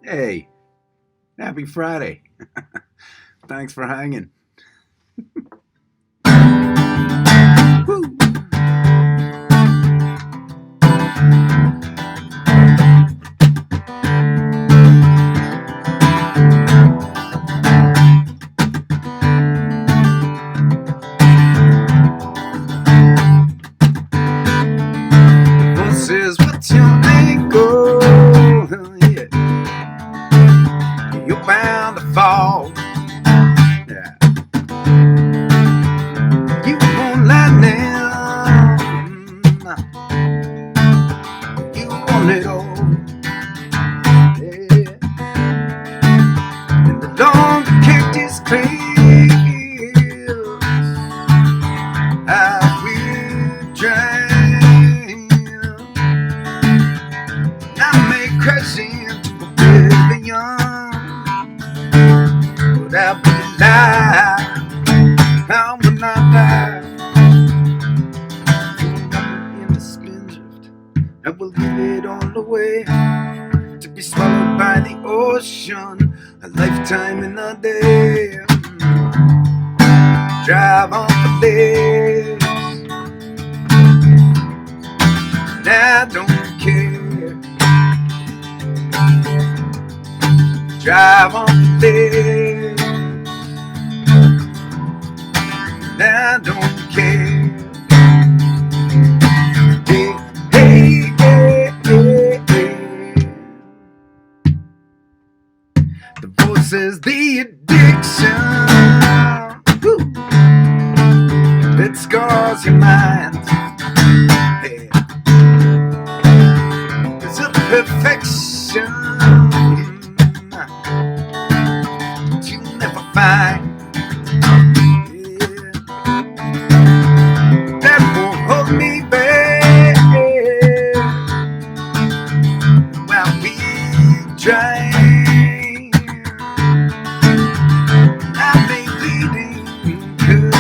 Hey, happy Friday. Thanks for hanging. Woo. This is what's your angle? Yeah. You're bound to fall. Yeah. You won't lightning. You want it all. Yeah. And the longer cactus clears, I will drown. I may crash into oblivion, but I'll be alive. I will not die. In the spindrift, I will give it all away to be swallowed by the ocean, a lifetime in a day. Drive on the lakes, and I don't care. Drive on the lakes, and I don't care. Hey, hey, hey, hey, hey. The voices, the addiction, woo, that scars your mind. Hey. It's a perfection that you never find. Yeah. That won't hold me back while we drain. I may bleeding good,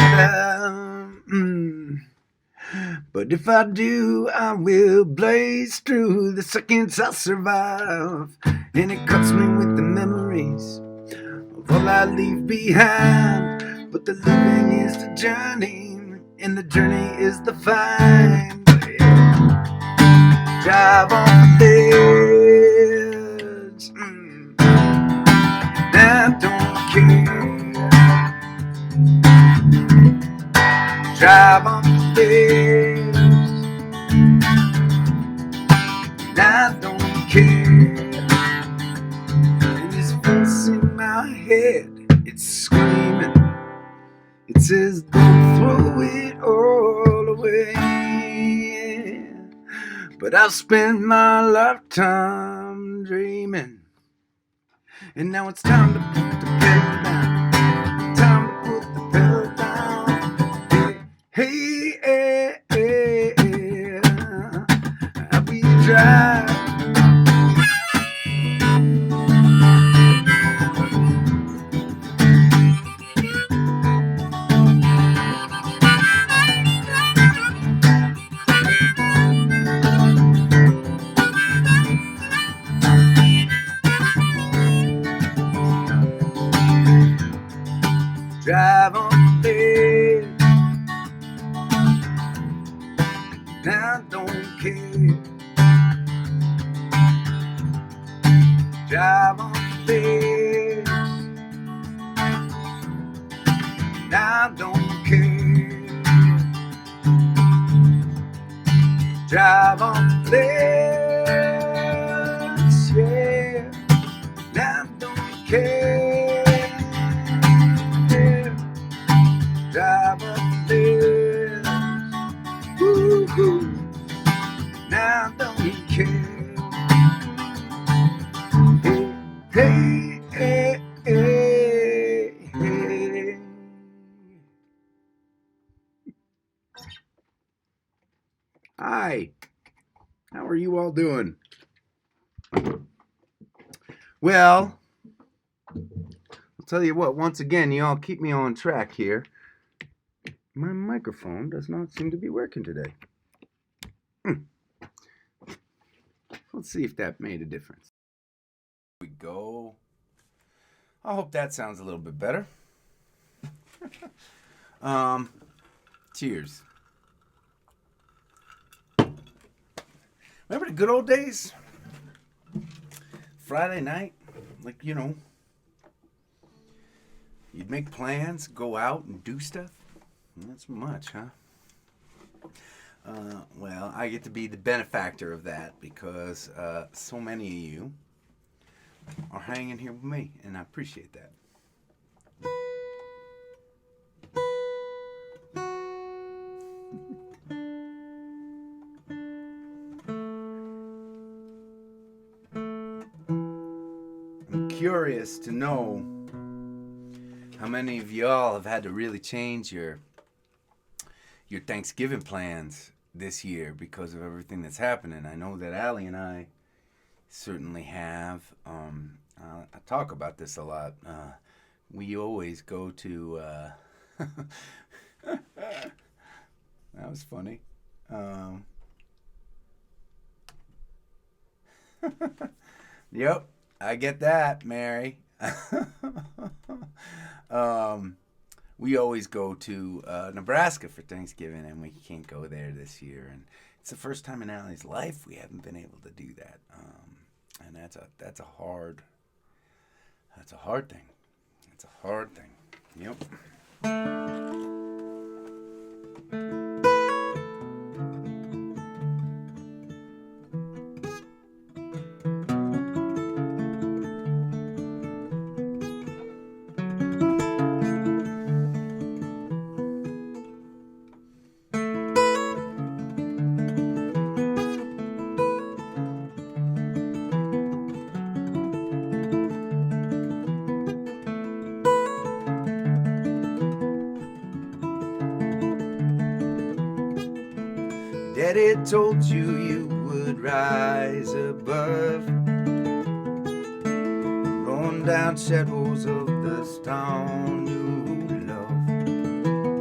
but if I do, I will blaze through the seconds I survive. And it cuts me with the memories of all I leave behind. But the living is the journey, and the journey is the find. Drive on the ledge, I don't care. Drive on the ledge, I don't care. And this voice in my head, it's screaming. It says don't throw it all away. But I've spent my lifetime dreaming, and now it's time to put the pedal down. Time to put the pedal down. Hey, hey, hey, hey, I will drive. Drive on the ledge, I don't care. Drive on the ledge, I don't care. Drive on the ledge, yeah, I don't care. Hi, how are you all doing? Well, I'll tell you what, once again, you all keep me on track here. My microphone does not seem to be working today. Let's see if that made a difference. Here we go. I hope that sounds a little bit better. Cheers. Remember the good old days? Friday night, like, you'd make plans, go out and do stuff. Not so much, huh? Well, I get to be the benefactor of that because so many of you are hanging here with me, and I appreciate that. I'm curious to know how many of y'all have had to really change your Thanksgiving plans this year because of everything that's happening. I know that Allie and I certainly have. I talk about this a lot. We always go to. That was funny. Yep, I get that, Mary. We always go to Nebraska for Thanksgiving, and we can't go there this year. And it's the first time in Allie's life we haven't been able to do that. And that's a hard thing. It's a hard thing. Yep. Daddy told you you would rise above, rolling down shadows of this town you love.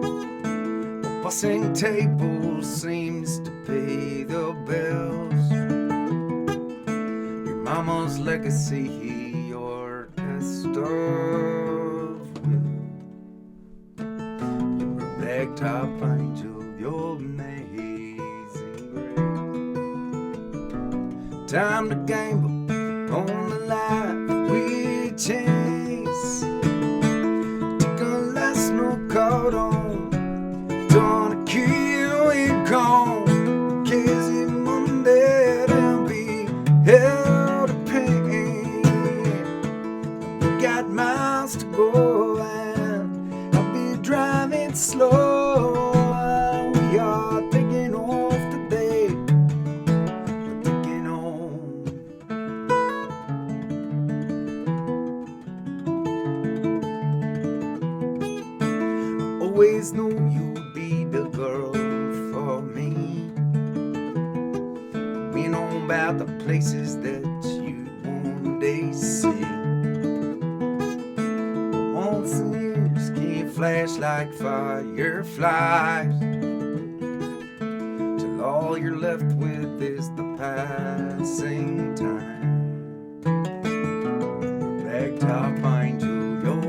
Well, bussing tables seems to pay the bills. Your mama's legacy, your test of will. You're a ragtop angel, your time to gamble on the life we chase. Took a last no caught on, gonna kill it gone. Casey Monday and be held to pain. We got miles to go and I'll be driving slow. We are taking off today. Always knew you'd be the girl for me. We know about the places that you one day see. Once in years can't flash like fireflies, till all you're left with is the passing time. Ragtop angel, you're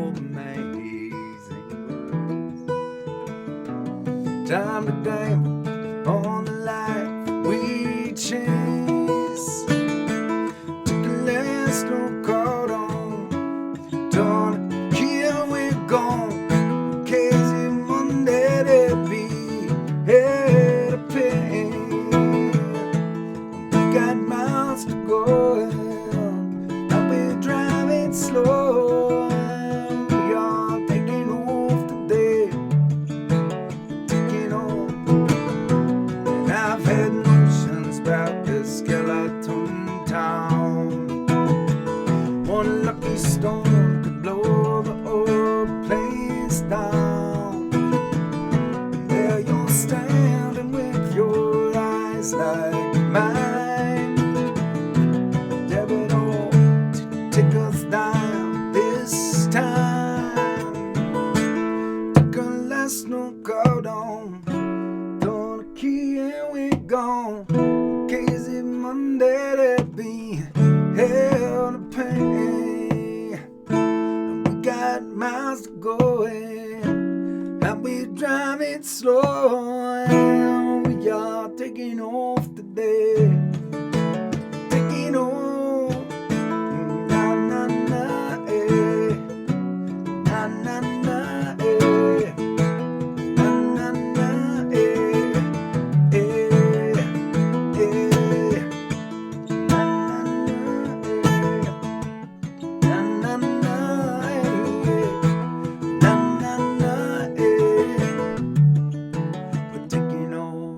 time to gamble on the life we chase. Took a last no caught on, done here we're gone. Casey Monday to be head of pain. We got miles to go and I'll be driving slow. We are taking off today. I've had notions about this skeleton town. One lucky storm could blow the whole place down. And there you're standing with your eyes cars going, and we're driving slow, and we are taking off today, taking off. Na na na eh, na na na eh, na na na eh, eh, eh, na na na eh, na na na eh, we're taking off.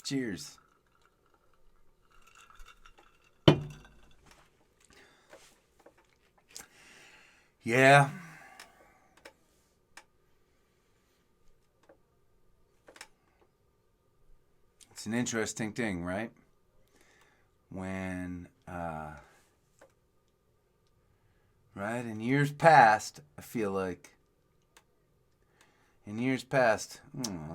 Cheers. Yeah. It's an interesting thing, right? When, right, in years past, I feel like,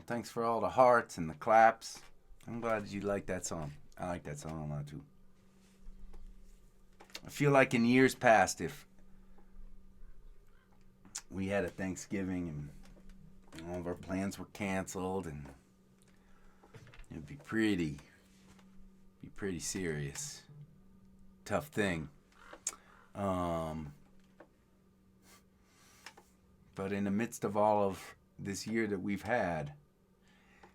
thanks for all the hearts and the claps. I'm glad you like that song. I like that song a lot too. I feel like in years past, if we had a Thanksgiving and all of our plans were canceled, and it'd be pretty serious, tough thing. But in the midst of all of this year that we've had,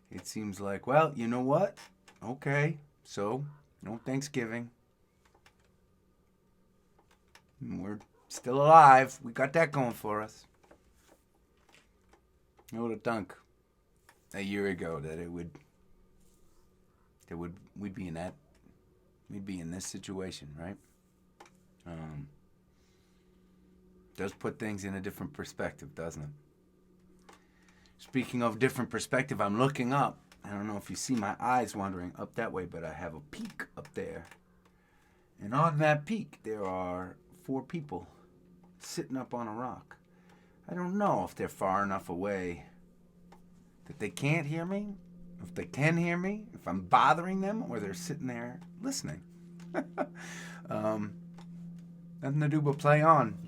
it seems like, well, you know what? Okay, so no Thanksgiving. We're still alive. We got that going for us. I would have thunk a year ago that we'd be in this situation, right? Does put things in a different perspective, doesn't it? Speaking of different perspective, I'm looking up. I don't know if you see my eyes wandering up that way, but I have a peak up there. And on that peak, there are 4 people sitting up on a rock. I don't know if they're far enough away that they can't hear me, if they can hear me, if I'm bothering them, or they're sitting there listening. Nothing to do but play on.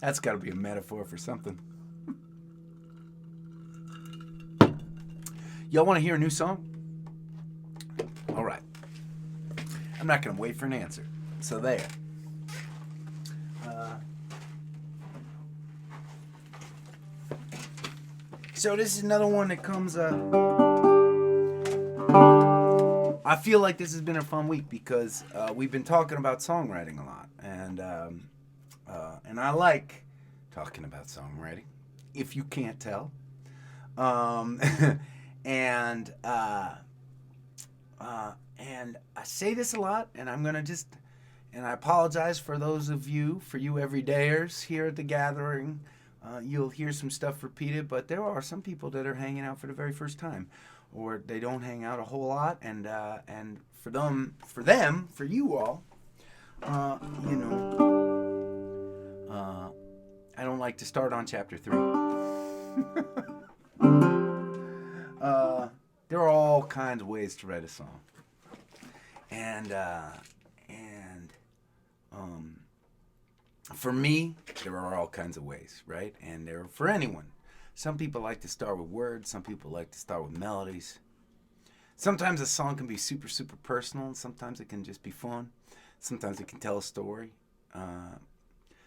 That's got to be a metaphor for something. Y'all want to hear a new song? All right. I'm not going to wait for an answer. So there. So this is another one that comes... I feel like this has been a fun week because we've been talking about songwriting a lot. And I like talking about songwriting, if you can't tell. And I say this a lot, and I'm gonna and I apologize for those of you, for you everydayers here at the Gathering. You'll hear some stuff repeated, but there are some people that are hanging out for the very first time, or they don't hang out a whole lot, and for you all, I don't like to start on chapter 3. There are all kinds of ways to write a song, and for me, there are all kinds of ways, right? And they're for anyone. Some people like to start with words. Some people like to start with melodies. Sometimes a song can be super, super personal, and sometimes it can just be fun. Sometimes it can tell a story.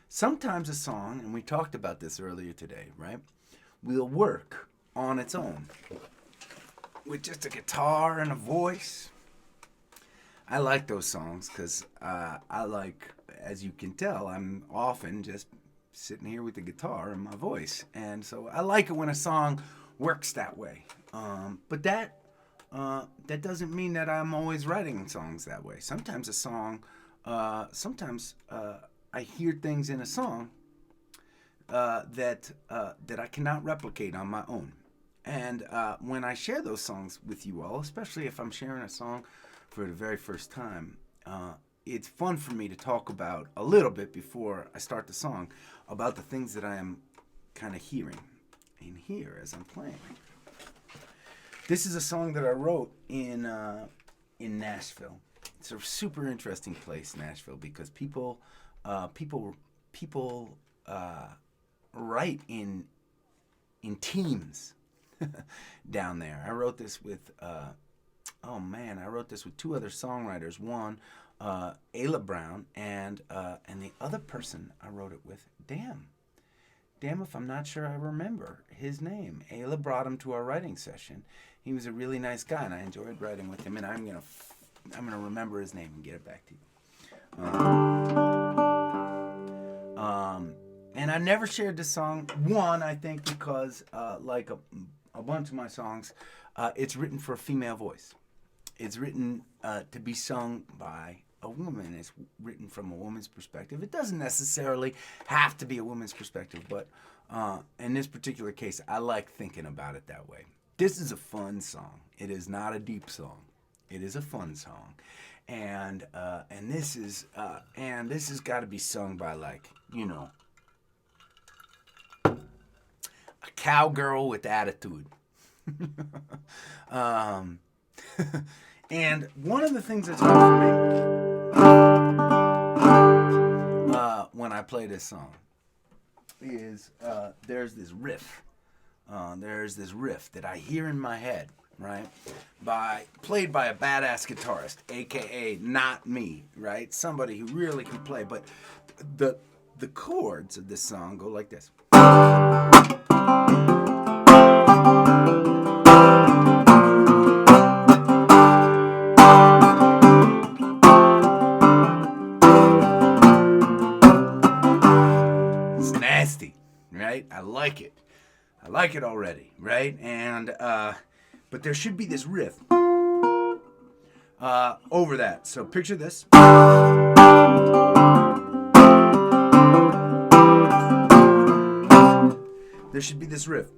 Sometimes a song, and we talked about this earlier today, right, will work on its own with just a guitar and a voice. I like those songs because I like, as you can tell, I'm often just sitting here with the guitar and my voice. And so I like it when a song works that way. But that doesn't mean that I'm always writing songs that way. Sometimes a song, I hear things in a song that I cannot replicate on my own. And when I share those songs with you all, especially if I'm sharing a song for the very first time, it's fun for me to talk about a little bit before I start the song about the things that I am kind of hearing in here as I'm playing. This is a song that I wrote in Nashville. It's a super interesting place, Nashville, because people write in teams down there. I wrote this with I wrote this with two other songwriters. One, Ayla Brown, and the other person I wrote it with, damn if I'm not sure I remember his name. Ayla brought him to our writing session. He was a really nice guy, and I enjoyed writing with him. And I'm gonna remember his name and get it back to you. And I never shared this song. One, I think because like a bunch of my songs, it's written for a female voice. It's written to be sung by a woman. It's written from a woman's perspective. It doesn't necessarily have to be a woman's perspective, but in this particular case, I like thinking about it that way. This is a fun song. It is not a deep song. It is a fun song, and this has got to be sung by, like, you know, a cowgirl with attitude. And one of the things that's hard for me when I play this song is there's this riff. There's this riff that I hear in my head, right? Played by a badass guitarist, aka not me, right? Somebody who really can play. But the chords of this song go like this. It's nasty, right? I like it. I like it already, right? And but there should be this riff over that. So picture this. There should be this riff.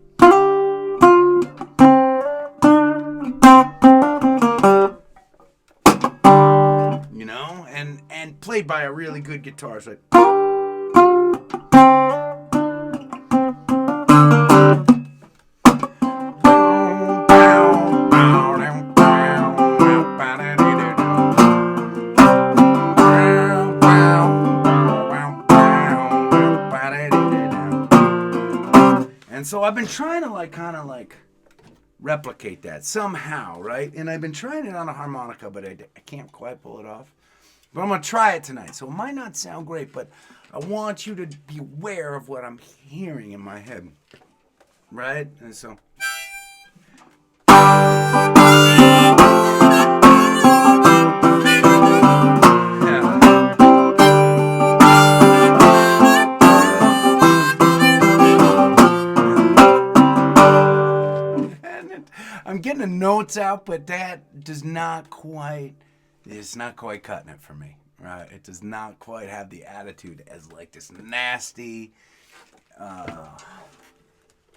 You know, and played by a really good guitarist, like. And so I've been trying to kind of replicate that somehow, right? And I've been trying it on a harmonica, but I can't quite pull it off. But I'm going to try it tonight. So it might not sound great, but I want you to be aware of what I'm hearing in my head, right? And so. I'm getting the notes out, but that it's not quite cutting it for me, right? It does not quite have the attitude as like this nasty,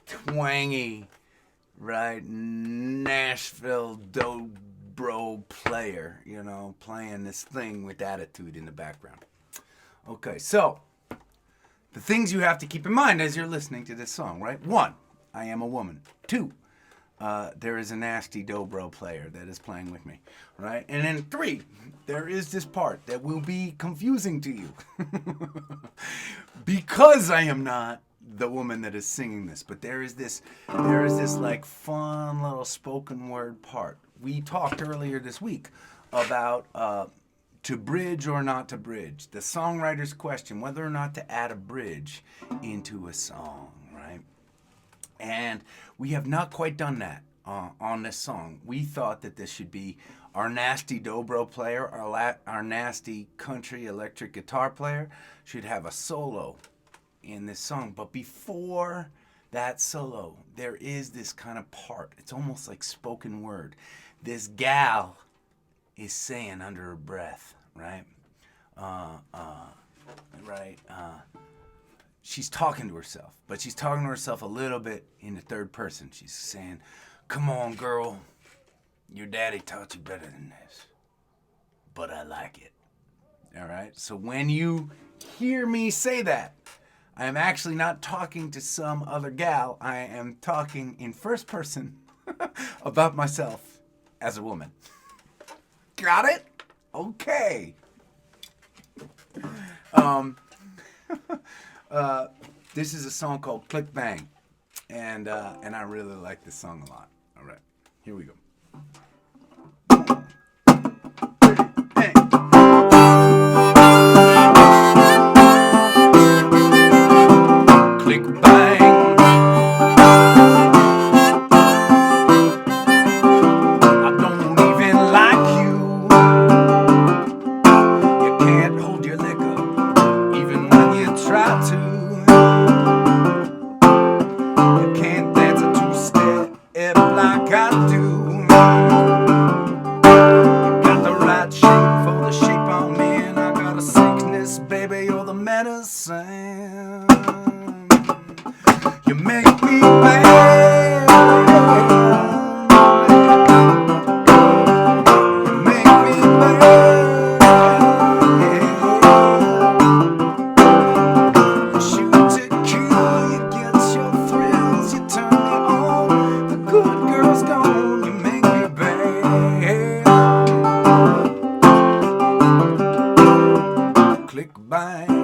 twangy, right, Nashville dobro player, you know, playing this thing with attitude in the background. Okay, so the things you have to keep in mind as you're listening to this song, right? 1, I am a woman. 2, there is a nasty dobro player that is playing with me, right? And then 3, there is this part that will be confusing to you because I am not the woman that is singing this. But there is this like fun little spoken word part. We talked earlier this week about to bridge or not to bridge, the songwriter's question, whether or not to add a bridge into a song, right? And we have not quite done that on this song. We thought that this should be our nasty dobro player, our nasty country electric guitar player should have a solo in this song. But before that solo, there is this kind of part. It's almost like spoken word. This gal is saying under her breath, right? she's talking to herself, but she's talking to herself a little bit in the third person. She's saying, "Come on, girl. Your daddy taught you better than this, but I like it." All right? So when you hear me say that, I am actually not talking to some other gal. I am talking in first person about myself as a woman. Got it? Okay. This is a song called Click Bang, and I really like this song a lot. All right, here we go. Click bang. I don't even like you. You can't hold your liquor even when you try to. You can't dance a two-step like I do. You got the right shape for the shape I'm in. I got a sickness, baby, you're the medicine. You make me bad. You make me bad. You shoot to kill, you get your thrills, you turn me on. The good girl's gone, you make me bad. Click bang.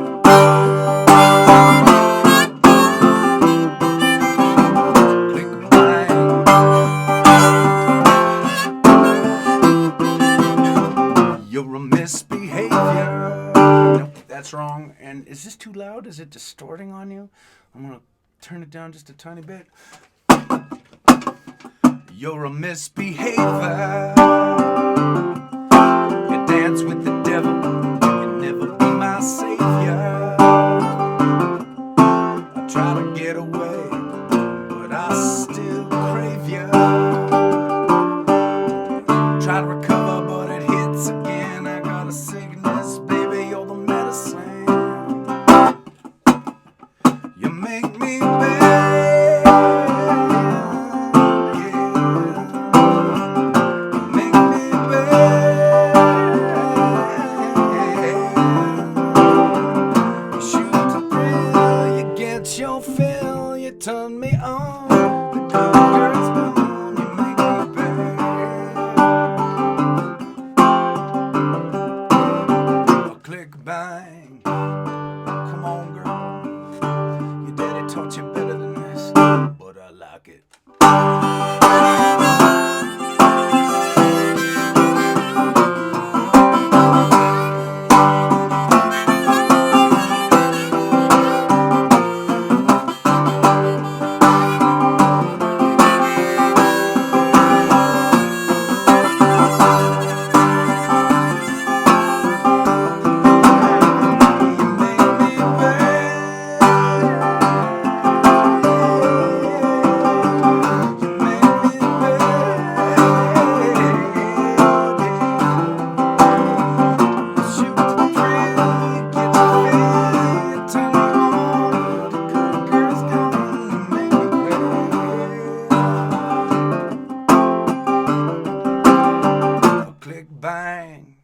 You're a misbehavior. Nope, that's wrong. And is this too loud? Is it distorting on you? I'm going to turn it down just a tiny bit. You're a misbehavior. You dance with the devil. You can never be my savior. I try to get away, but I still crave you. Try to recover, but it hits again. I got a sickness, baby, you're the medicine. You make me bad, yeah. You make me bad. You shoot the thrill, you get your fill, you turn me on. The good girl's gone, you make me bad. Click bang. Come on, girl. Your daddy taught you better than this, but I like it. Bang.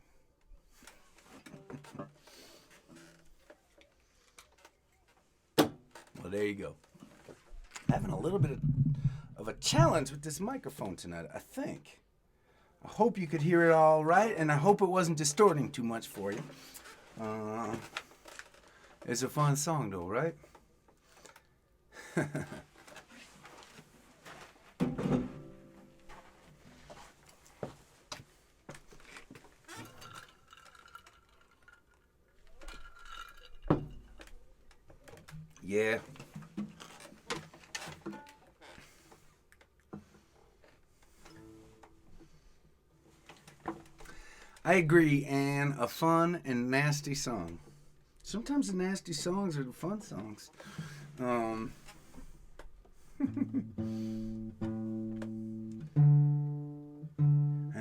Well, there you go. Having a little bit of a challenge with this microphone tonight, I think. I hope you could hear it all right, and I hope it wasn't distorting too much for you. It's a fun song, though, right? Yeah. I agree, and a fun and nasty song. Sometimes the nasty songs are the fun songs. I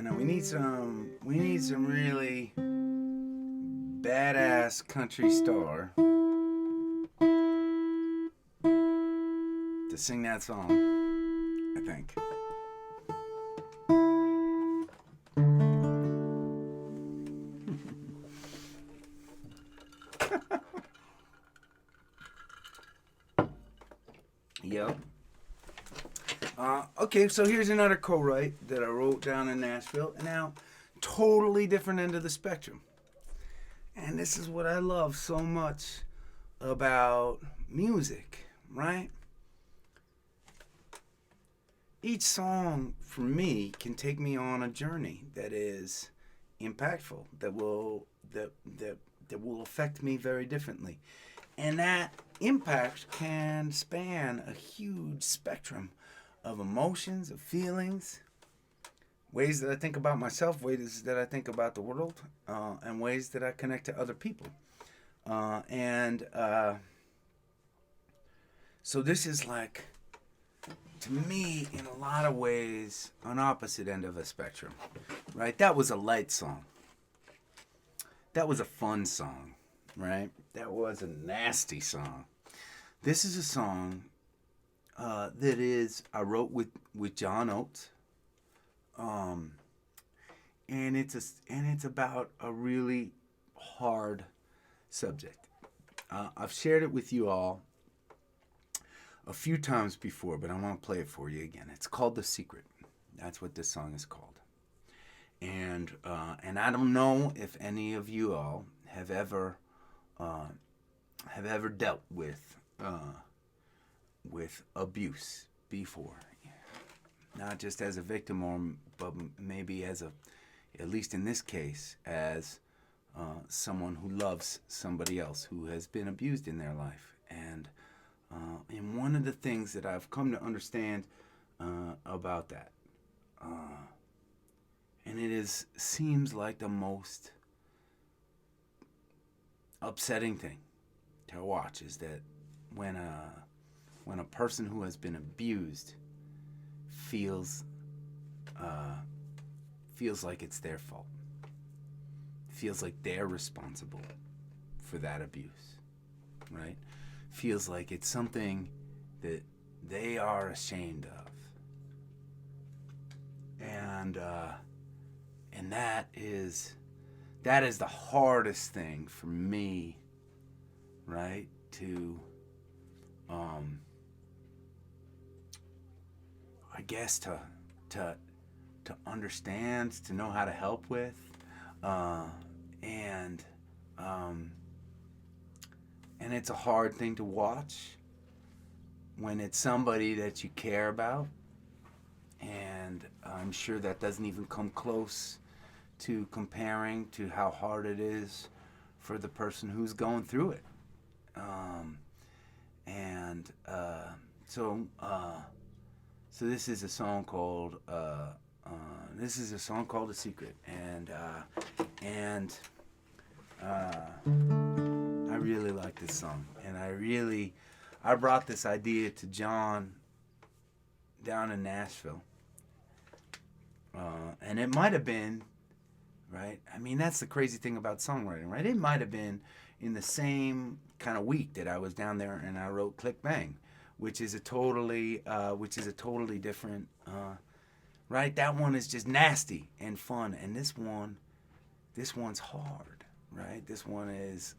know we need some really badass country star sing that song, I think. Yep. Okay, so here's another co-write that I wrote down in Nashville. Now, totally different end of the spectrum. And this is what I love so much about music, right? Each song for me can take me on a journey that is impactful, that will affect me very differently. And that impact can span a huge spectrum of emotions, of feelings, ways that I think about myself, ways that I think about the world, and ways that I connect to other people. So this is like, to me, in a lot of ways, an opposite end of a spectrum, right? That was a light song. That was a fun song, right? That was a nasty song. This is a song I wrote with John Oates, and it's about a really hard subject. I've shared it with you all a few times before, but I want to play it for you again. It's called "The Secret." That's what this song is called. And I don't know if any of you all have ever dealt with abuse before, not just as a victim, but maybe as at least in this case, as someone who loves somebody else who has been abused in their life. And one of the things that I've come to understand about that, and it seems like the most upsetting thing to watch, is that when a person who has been abused feels like it's their fault, feels like they're responsible for that abuse, right? Feels like it's something that they are ashamed of, and that is the hardest thing for me, right? To I guess to understand, to know how to help with, and it's a hard thing to watch when it's somebody that you care about, and I'm sure that doesn't even come close to comparing to how hard it is for the person who's going through it. So this is a song called "The Secret," and I really like this song, and I brought this idea to John down in Nashville, and it might have been, right? I mean, that's the crazy thing about songwriting, right? It might have been in the same kind of week that I was down there and I wrote "Click Bang," which is a totally different, right? That one is just nasty and fun, and this one's hard, right? This one is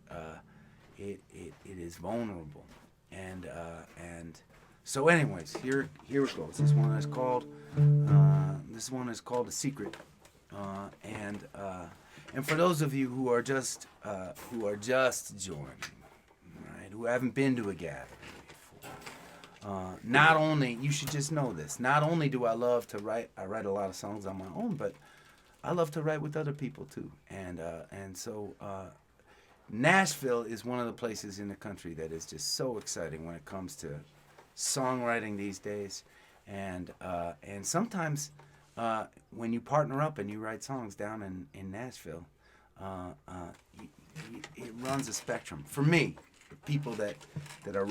it is vulnerable, and so anyways, here it goes. This one is called "The Secret," and for those of you who are just joining, right, who haven't been to a gathering before, not only, you should just know this, not only do I love to write, I write a lot of songs on my own, but I love to write with other people too, and so Nashville is one of the places in the country that is just so exciting when it comes to songwriting these days, and sometimes when you partner up and you write songs down in Nashville, it runs a spectrum. For me, the people that I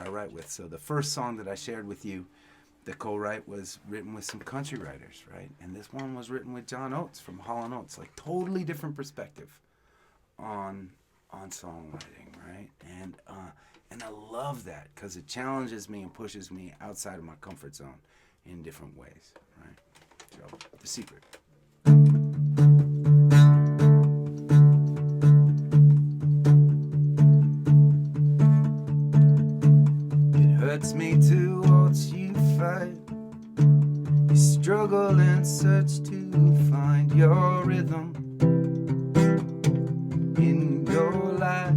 write with. So the first song that I shared with you, the co-write, was written with some country writers, right? And this one was written with John Oates from Hall & Oates. Like, totally different perspective on songwriting, right? And I love that because it challenges me and pushes me outside of my comfort zone in different ways, right? So, The Secret. It hurts me to watch you fight. You struggle and search to find your rhythm in your life.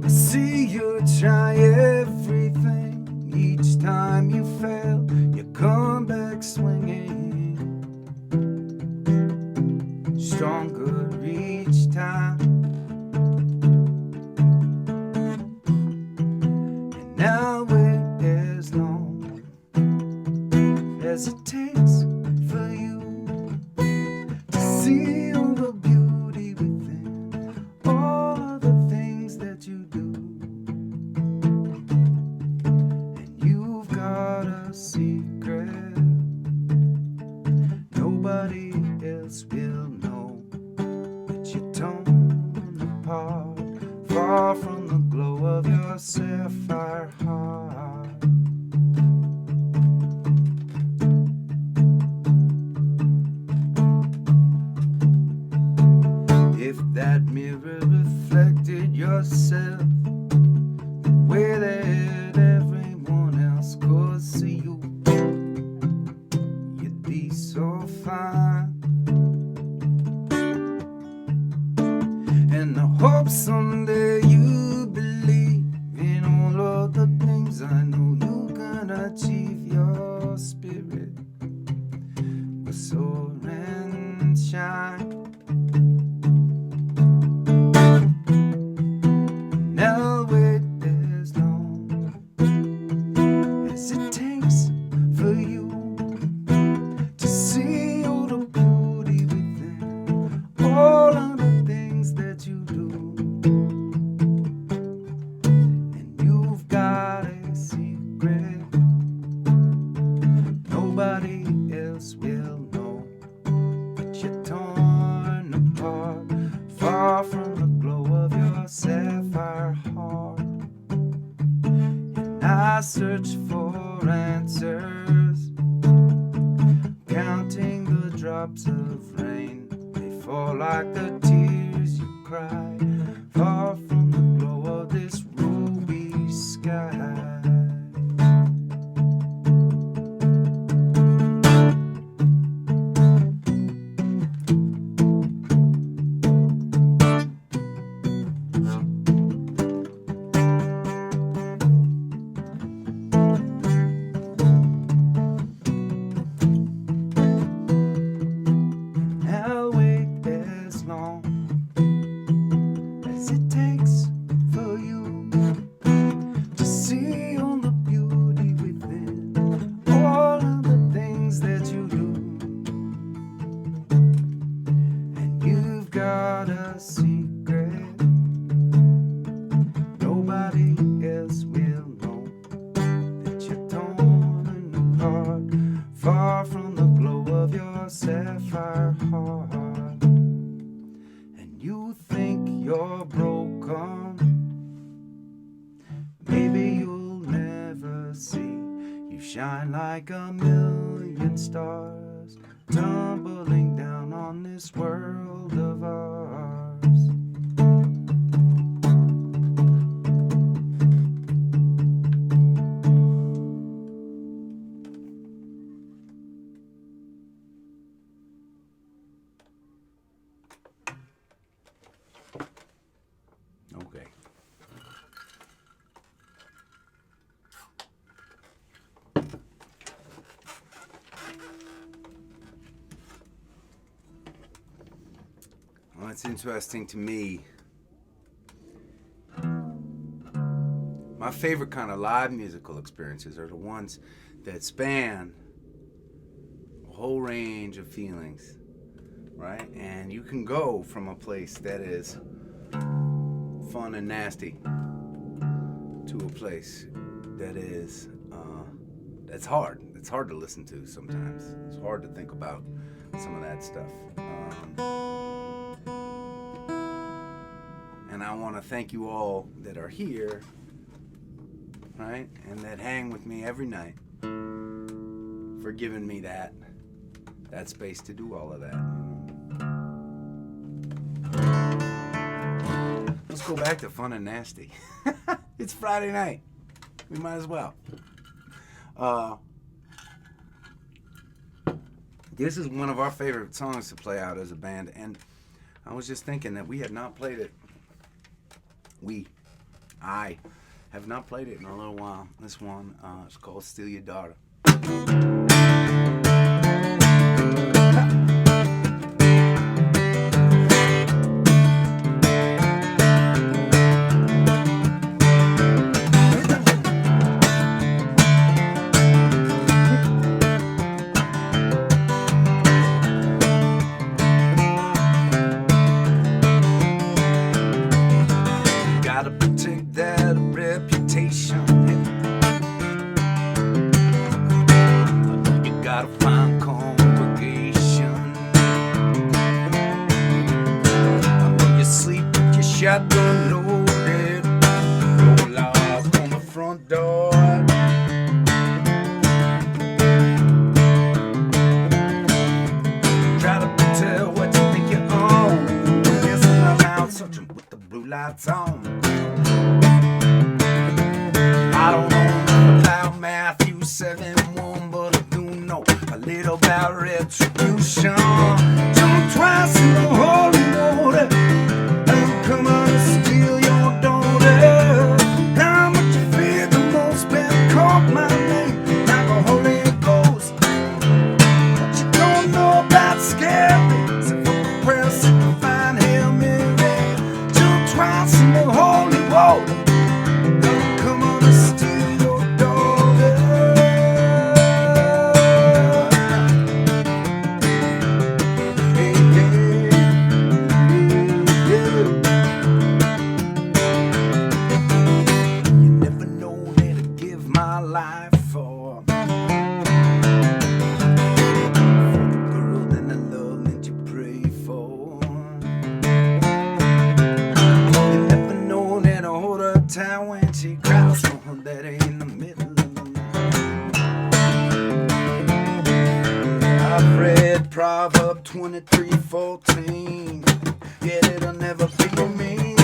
I see you try everything. Each time you fail, you come back swinging, stronger each time. And now wait as long as it takes for you to see all the beauty within all of the things that you do. And you've got a secret nobody else will know, that you're torn apart, far from the glow of your sapphire heart. If that mirror reflected yourself the way that everyone else could see you, you'd be so fine. And I hope someday you believe in all of the things I know you can achieve. Your spirit will soar and shine. Now wait as long as it takes for you to see all the beauty within all of the things that you do. And you've got a secret nobody else will know, that you're torn apart, far from the glow of your sapphire heart. And I search for answers, counting the drops of rain. They fall like the tears you cry, far from the glow of this ruby sky. I'll wait as long as it takes for you to see all the beauty within all of the things that you do. And you've got a secret nobody else will know, that you're torn apart, far from the glow of your sapphire heart. And you think you're broken, maybe you'll never see. You shine like a million stars, tumbling down on this world of ours. Okay. Well, it's interesting to me. My favorite kind of live musical experiences are the ones that span a whole range of feelings, right? And you can go from a place that is fun and nasty to a place that is that's hard. It's hard to listen to sometimes. It's hard to think about some of that stuff. And I want to thank you all that are here, right? And that hang with me every night for giving me that space to do all of that. Let's go back to fun and nasty. It's Friday night. We might as well. This is one of our favorite songs to play out as a band, and I was just thinking that we had not played it. I have not played it in a little while. This one, it's called Steal Your Daughter. Gotta protect that reputation. You gotta find congregation. I know you sleep with your shotgun loaded. No lock on the front door. Try to tell what you think you own. Guessing around searching with the blue lights on. I don't know about Matthew 7:1, but I do know a little about retribution. Jump twice in the holy water, I'm coming to steal your daughter. How much you fear the most, better call my name like a Holy Ghost. What you don't know about scary, so for the prayer, sit and find Hail Mary. Jump twice in the holy water. When she cries for her daddy in the middle of the night. I've read Proverbs 23:14. Yet it'll never be me.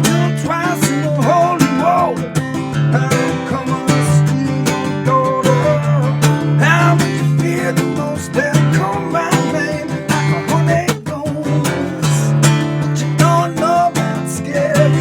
Jump twice in the holy water. I'll come on and steal your daughter. How would you fear the most? Better call my name like a Holy Ghost. But you don't know about scary.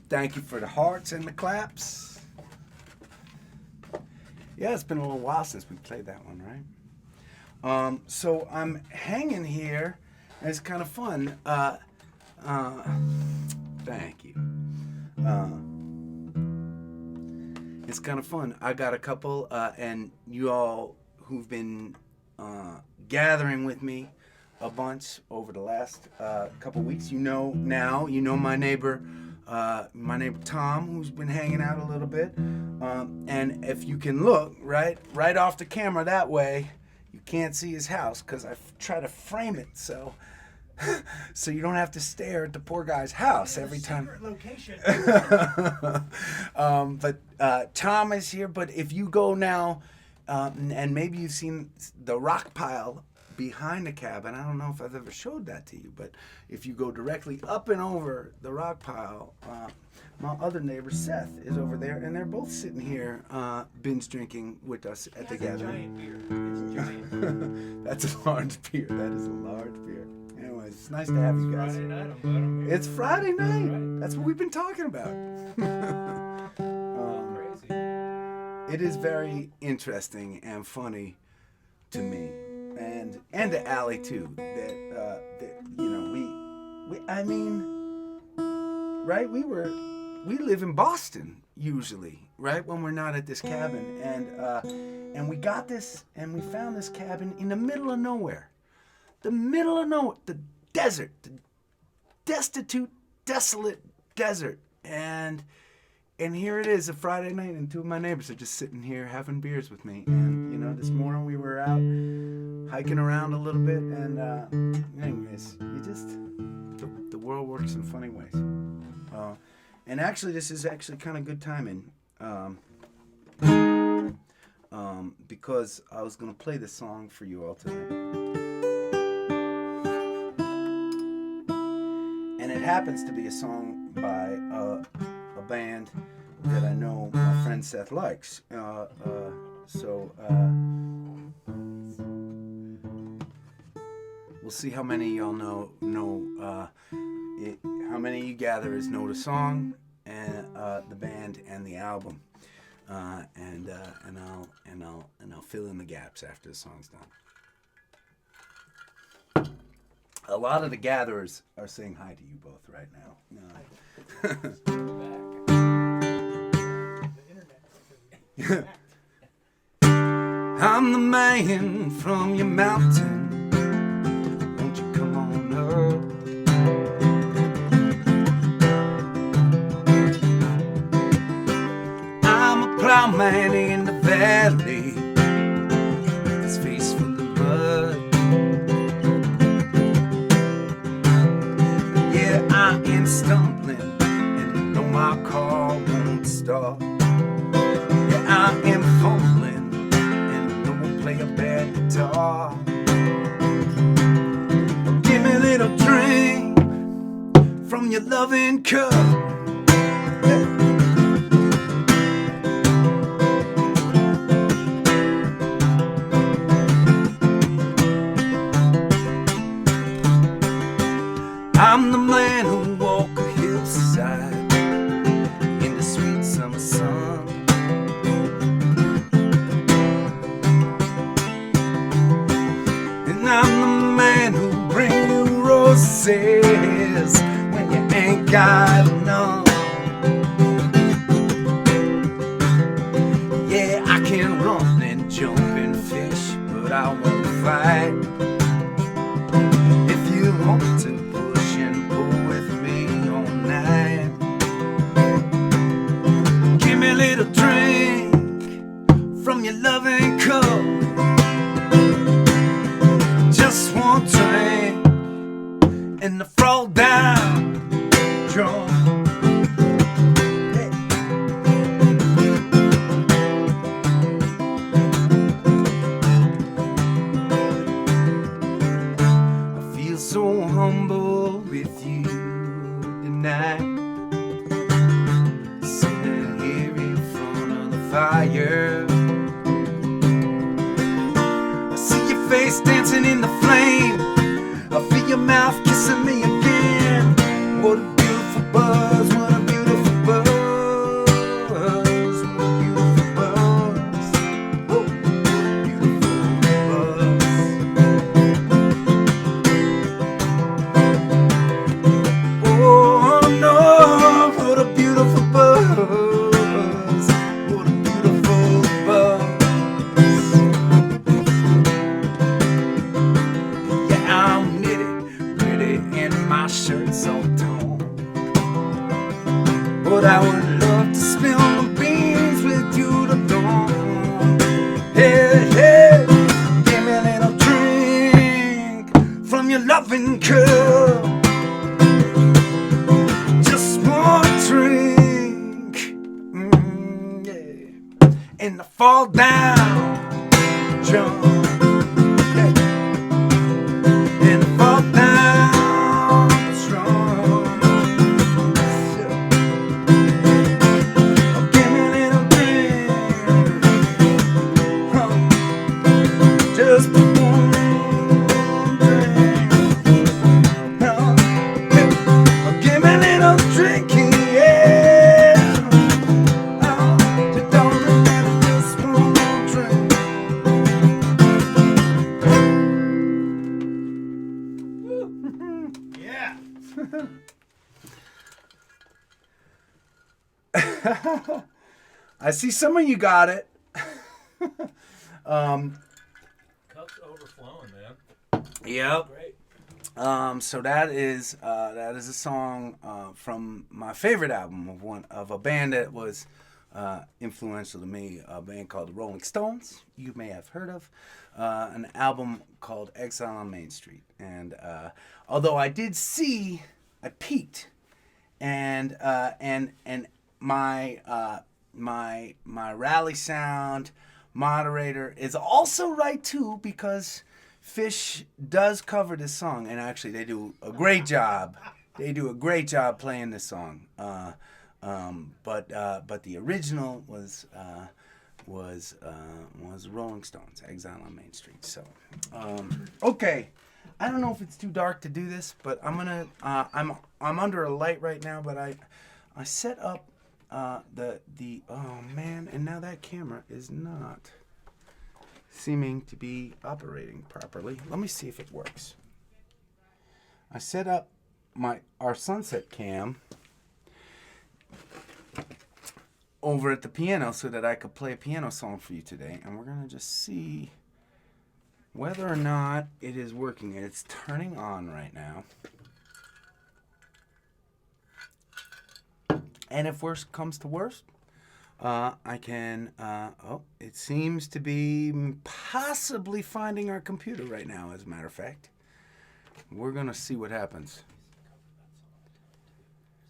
Thank you for the hearts and the claps. Yeah, it's been a little while since we played that one, right? So I'm hanging here, and it's kind of fun. Thank you. It's kind of fun. I got a couple, and you all who've been gathering with me a bunch over the last couple weeks, you know my neighbor Tom, who's been hanging out a little bit. And if you can look right off the camera that way, you can't see his house because I try to frame it so so you don't have to stare at the poor guy's house every time. Secret location. But Tom is here. But if you go now, and maybe you've seen the rock pile behind the cabin. I don't know if I've ever showed that to you, but if you go directly up and over the rock pile, my other neighbor Seth is over there, and they're both sitting here binge drinking with us at the gathering. Giant beer. It's giant. That's a large beer. That is a large beer. Anyways, it's nice to have you guys. Friday night, I'm glad I'm here. It's Friday night. Right. That's what we've been talking about. Crazy. It is very interesting and funny to me, and to Allie too. That you know I mean, right? We live in Boston usually, right? When we're not at this cabin, and we got this, and we found this cabin in the middle of nowhere, the desert, the destitute, desolate desert, and here it is, a Friday night, and two of my neighbors are just sitting here having beers with me. And, you know, this morning we were out hiking around a little bit, and anyways, the world works in funny ways. And actually, this is actually kind of good timing, because I was going to play this song for you all tonight. And it happens to be a song by a band that I know my friend Seth likes. So we'll see how many of y'all know how many of you gatherers know the song and the band and the album, and I'll fill in the gaps after the song's done. A lot of the gatherers are saying hi to you both right now. I'm the man from your mountain. Won't you come on up? I'm a plowman in the valley, his face full of mud. Yeah, I am stumbling, and you know my car won't start. Yeah, I am fumbling, and I know I'll play a bad guitar. Give me a little drink from your loving cup. I'm the man who walk a hillside in the sweet summer sun. And I'm the man who bring you roses when you ain't got none. Yeah, I can run and jump and fish, but I won't fight. If you want to a little drink from your loving cup. Just one drink and I fall down drunk. Hey. I feel so humble with you tonight. Fire. I see your face dancing in the flame. I feel your mouth kissing me again. What a beautiful buzz, what a beautiful buzz, what a beautiful buzz. Woo. Beautiful buzz. Oh no, what a beautiful buzz. and I fall down, jump, hey. And I fall down strong. Oh, give me a little drink, oh, just one drink. Oh, hey. Oh, give me a little drinking, yeah. Oh, you don't remember just one drink. Yeah. I see some of you got it. Cup's overflowing, man. Yep. Great. So that is a song from my favorite album of a band that was influential to me, a band called the Rolling Stones. You may have heard of an album called Exile on Main Street. And although I peaked, and my rally sound moderator is also right too, because Fish does cover this song, and actually they do a great job. They do a great job playing this song. But the original was Rolling Stones, Exile on Main Street. So okay, I don't know if it's too dark to do this, but I'm under a light right now, but I set up the oh man, and now that camera is not seeming to be operating properly. Let me see if it works. I set up our sunset cam over at the piano so that I could play a piano song for you today, and we're gonna just see whether or not it is working. It's turning on right now. And if worst comes to worst, I can, it seems to be possibly finding our computer right now, as a matter of fact. We're going to see what happens.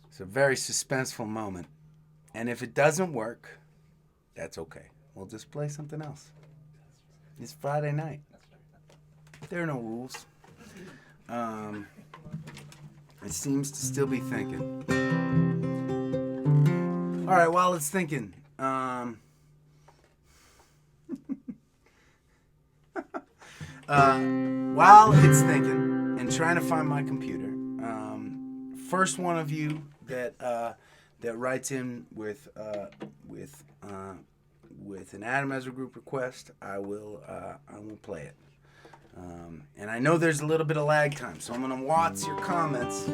It's a very suspenseful moment. And if it doesn't work, that's okay. We'll just play something else. It's Friday night. There are no rules. It seems to still be thinking. All right, while it's thinking, while it's thinking and trying to find my computer, first one of you that writes in with an Adam Ezra group request, I will play it. And I know there's a little bit of lag time, so I'm gonna watch your comments.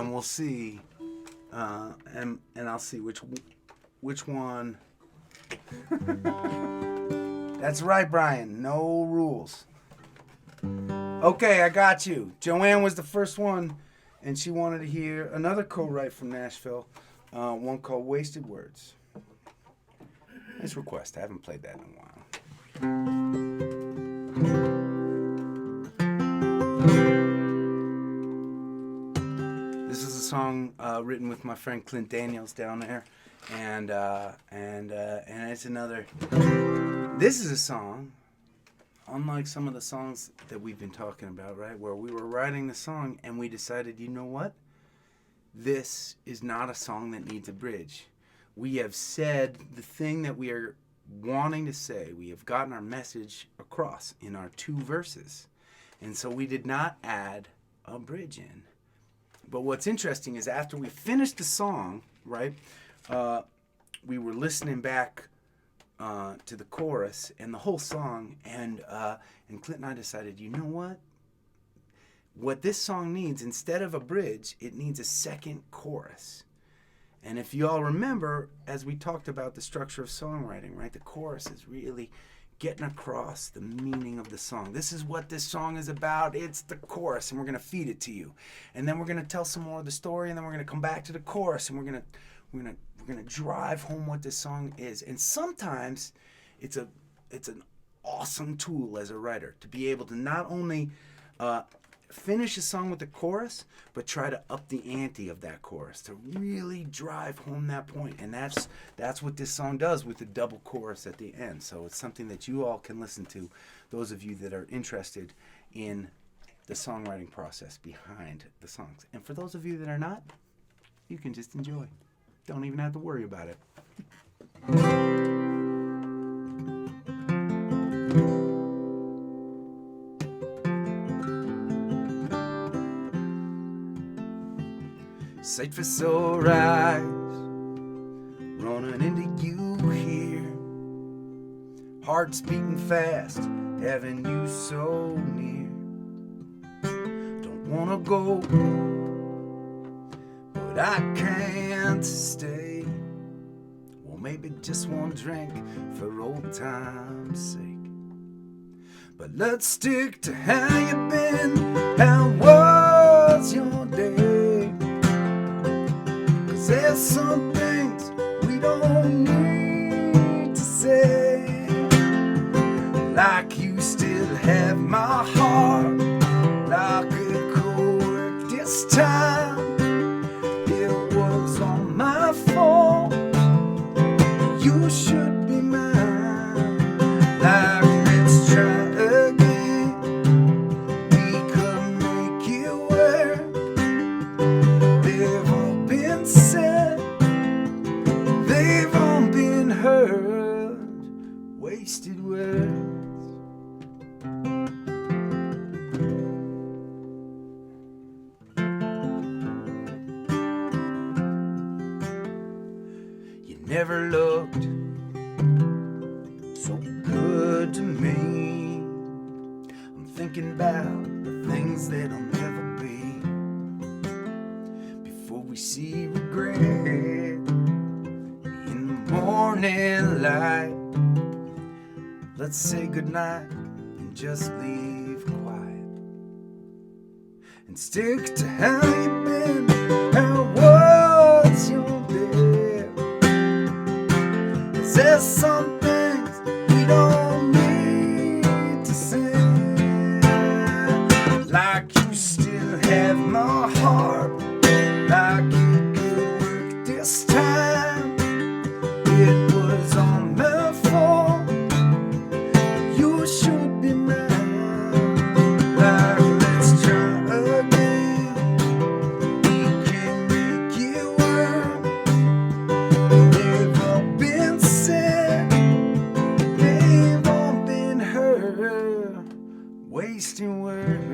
We'll see, and I'll see which one. That's right, Brian. No rules. Okay, I got you. Joanne was the first one, and she wanted to hear another co-write from Nashville, one called "Wasted Words." Nice request. I haven't played that in a while. This is a song written with my friend Clint Daniels down there, and it's another. This is a song, unlike some of the songs that we've been talking about, right? Where we were writing the song and we decided, you know what? This is not a song that needs a bridge. We have said the thing that we are wanting to say. We have gotten our message across in our 2 verses, and so we did not add a bridge in. But what's interesting is after we finished the song, right, we were listening back to the chorus and the whole song, and Clint and I decided, you know what? What this song needs, instead of a bridge, it needs a second chorus. And if you all remember, as we talked about the structure of songwriting, right, the chorus is really getting across the meaning of the song. This is what this song is about. It's the chorus, and we're going to feed it to you. And then we're going to tell some more of the story, and then we're going to come back to the chorus, and we're going to drive home what this song is. And sometimes it's an awesome tool as a writer to be able to not only finish a song with the chorus, but try to up the ante of that chorus to really drive home that point. And that's what this song does with the double chorus at the end. So it's something that you all can listen to, those of you that are interested in the songwriting process behind the songs. And for those of you that are not, you can just enjoy. Don't even have to worry about it. Sight for sore eyes, running into you here. Heart's beating fast, having you so near. Don't wanna go, but I can't stay. Well, maybe just one drink for old time's sake. But let's stick to how you been, how was your day? There's some things we don't need to say. Like you still have my heart, like it could work this time. It was all my fault, you should be mine. Like let's try again, we could make it work. They've all been said, they've all been heard, wasted words. You never looked so good to me. I'm thinking about the things that'll never be. Before we see regret in the morning light, let's say goodnight and just leave quiet. And stick to how you've been, how was your day? 'Cause there's some things we don't need to say. Like you still have my heart, like it could work this time. It was all my fault, you should be mine. Like let's try again, we can make it work. They've all been said, they've all been heard, wasting words.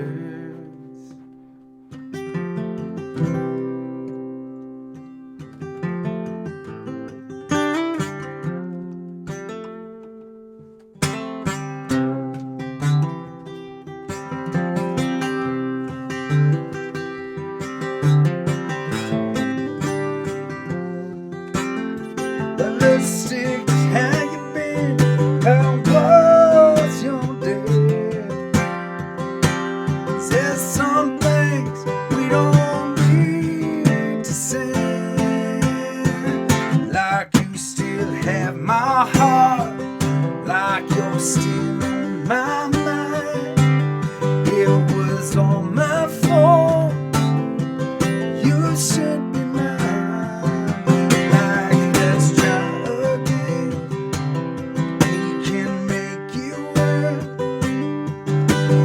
But let's stick to how you been, how was your day? 'Cause there's some things we don't need to say. Like you still have my heart, like you're still on my mind. It was all my fault, you should be mine. Like let's try again, we can make it work.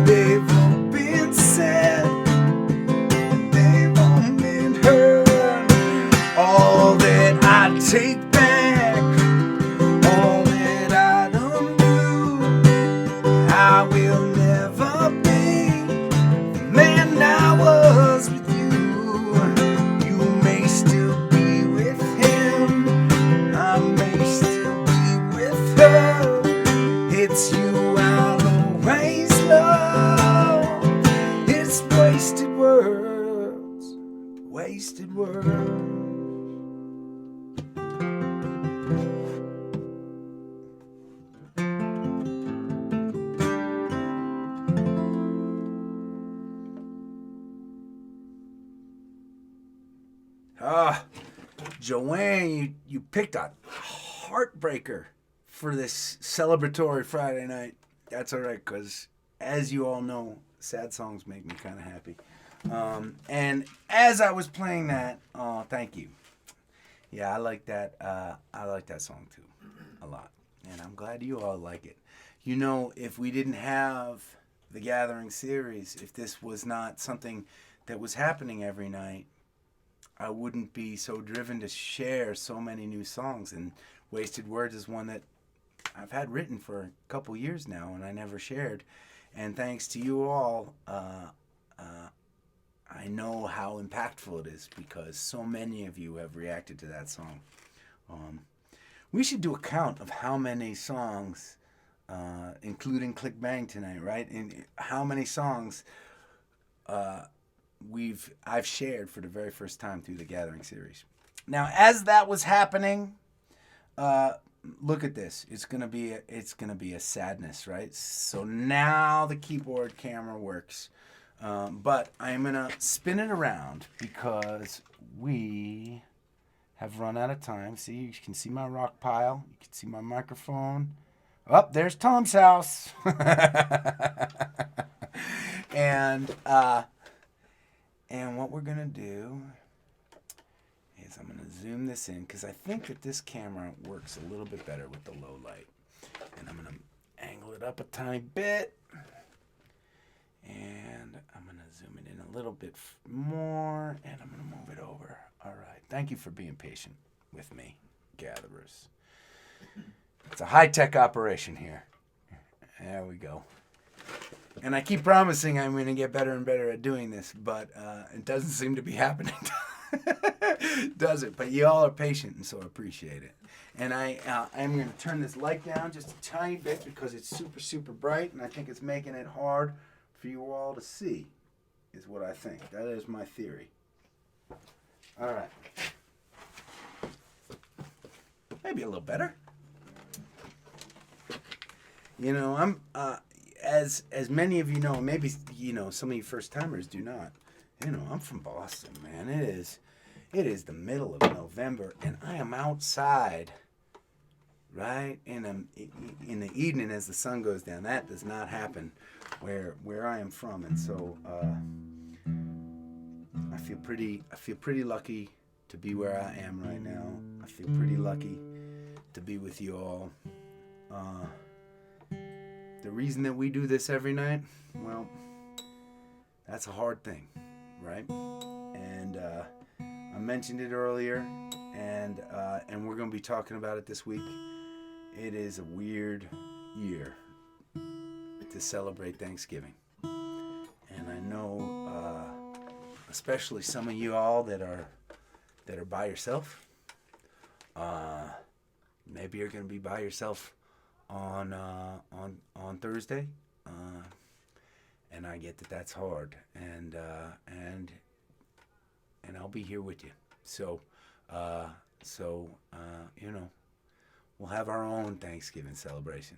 They've all been said, they've all been heard. All that I take back, all that I don't do, I will never be the man I was with you. You may still be with him, I may still be with her. It's you I'll always love. It's wasted words, wasted words. Joanne, you picked a heartbreaker for this celebratory Friday night. That's all right, because as you all know, sad songs make me kind of happy. And as I was playing that, thank you. Yeah, I like that. I like that song too, a lot. And I'm glad you all like it. You know, if we didn't have the Gathering series, if this was not something that was happening every night, I wouldn't be so driven to share so many new songs. And Wasted Words is one that I've had written for a couple years now, and I never shared. And thanks to you all, I know how impactful it is because so many of you have reacted to that song. We should do a count of how many songs, including Click Bang tonight, right? And how many songs I've shared for the very first time through the Gathering series. Now, as that was happening, look at this. It's gonna be a sadness, right? So now the keyboard camera works, but I'm gonna spin it around because we have run out of time. See, you can see my rock pile. You can see my microphone. Oh, there's Tom's house. And what we're gonna do is I'm gonna zoom this in because I think that this camera works a little bit better with the low light. And I'm gonna angle it up a tiny bit. And I'm gonna zoom it in a little bit more, and I'm gonna move it over. All right. Thank you for being patient with me, gatherers. It's a high-tech operation here. There we go. And I keep promising I'm going to get better and better at doing this, but it doesn't seem to be happening. Does it? But you all are patient, and so I appreciate it. And I'm going to turn this light down just a tiny bit because it's super, super bright, and I think it's making it hard for you all to see, is what I think. That is my theory. All right. Maybe a little better. You know, I'm as many of you know, maybe some of you first timers do not. You know, I'm from Boston, man. It is the middle of November, and I am outside, right in the evening as the sun goes down. That does not happen where I am from, and so I feel pretty lucky to be where I am right now. I feel pretty lucky to be with you all. The reason that we do this every night, well, that's a hard thing, right? And I mentioned it earlier, and we're going to be talking about it this week. It is a weird year to celebrate Thanksgiving, and I know, especially some of you all that are by yourself. Maybe you're going to be by yourself on Thursday, and I get that that's hard, and I'll be here with you. So you know, we'll have our own Thanksgiving celebration.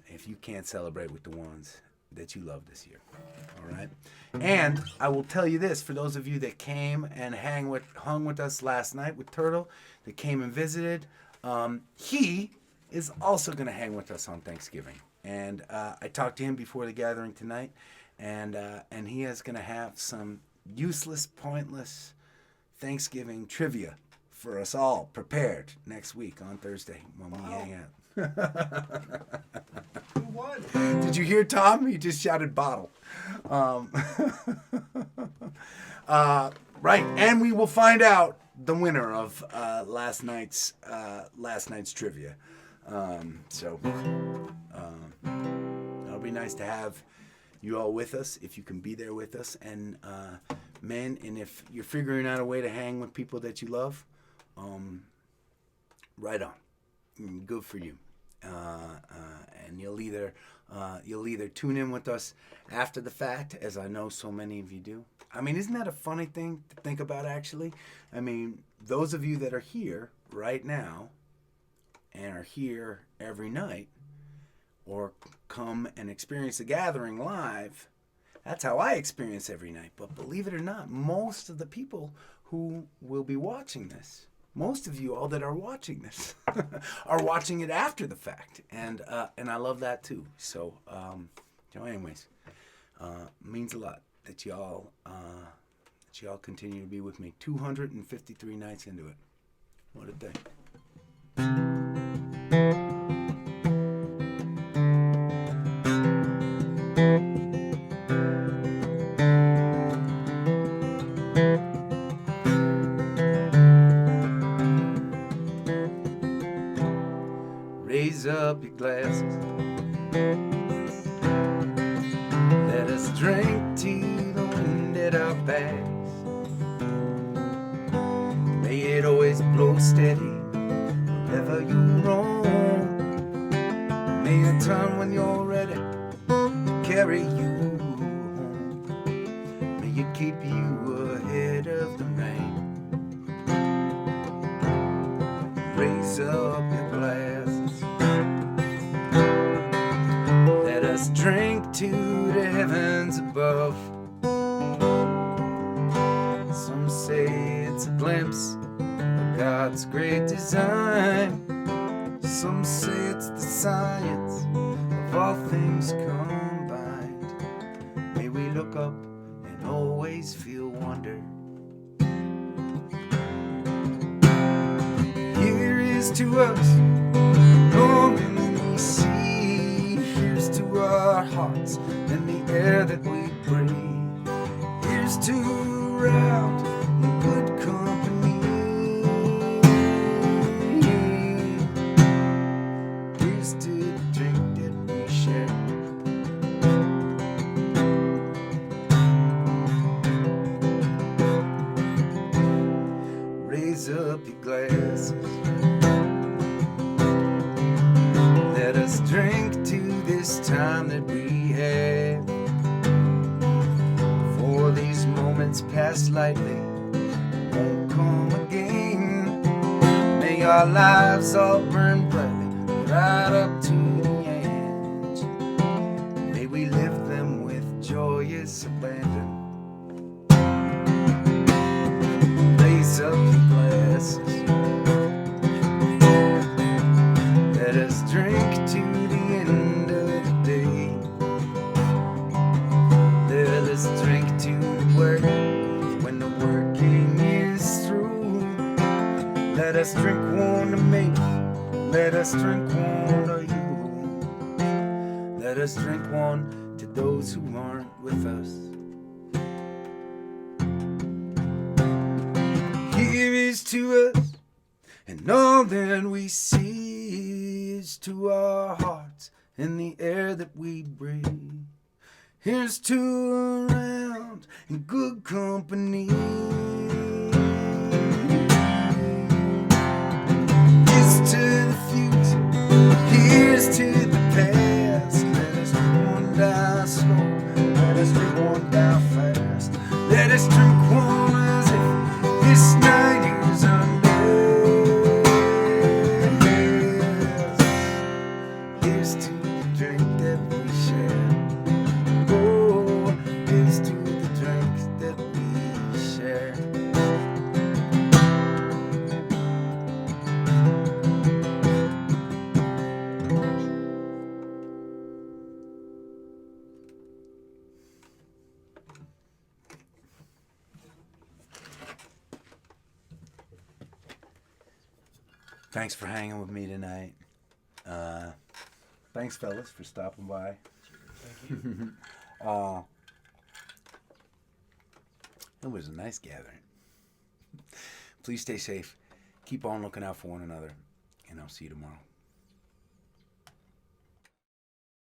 If you can't celebrate with the ones that you love this year, all right. And I will tell you this: for those of you that came and hung with us last night with Turtle, that came and visited, he is also going to hang with us on Thanksgiving. And I talked to him before the gathering tonight, and he is going to have some useless, pointless Thanksgiving trivia for us all prepared next week on Thursday when we hang out. Who won? Did you hear Tom? He just shouted bottle. Right, and we will find out the winner of last night's trivia. So it'll be nice to have you all with us if you can be there with us. And and if you're figuring out a way to hang with people that you love, right on. Good for you. And you'll either tune in with us after the fact, as I know so many of you do. I mean, isn't that a funny thing to think about, actually? I mean, those of you that are here right now and are here every night or come and experience the gathering live, that's how I experience every night. But believe it or not, most of the people who will be watching this, most of you all that are watching this are watching it after the fact, and I love that too. So anyways, Means a lot that y'all continue to be with me. 253 nights into it. What a day. Raise up your glasses. Let us drink to the wind at our backs. May it always blow steady wherever you roam. May a time when you're ready to carry you home. May it keep you ahead of the rain. Raise up your glasses. Let us drink to the heavens above. Some say it's a glimpse of God's great design. Some say it's the science of all things combined. May we look up and always feel wonder. Here is to us all that we see. Here's to our hearts and the air that we breathe. Here's to round in good company. Here's to the drink that we share. Raise up your glasses. Let us drink to this time that we have. For these moments pass lightly, won't come again. May our lives all burn brightly, right up to the end. May we live them with joyous abandon. Raise up your glasses. Let us drink to the end of the day. Let us drink to the work when the working is through. Let us drink one to me. Let us drink one to you. Let us drink one to those who aren't with us. Here is to us, and all that we see is to our hearts and the air that we breathe. Here's to around in good company. Here's to the future. Here's to the past. Let us drink one down slow. Let us drink one down fast. Let us drink one as if this night is unless. Here's to the drink that we share. Oh, here's to the drink that we share. Thanks for hanging with me tonight. Thanks, fellas, for stopping by. Thank you. It was a nice gathering. Please stay safe. Keep on looking out for one another. And I'll see you tomorrow.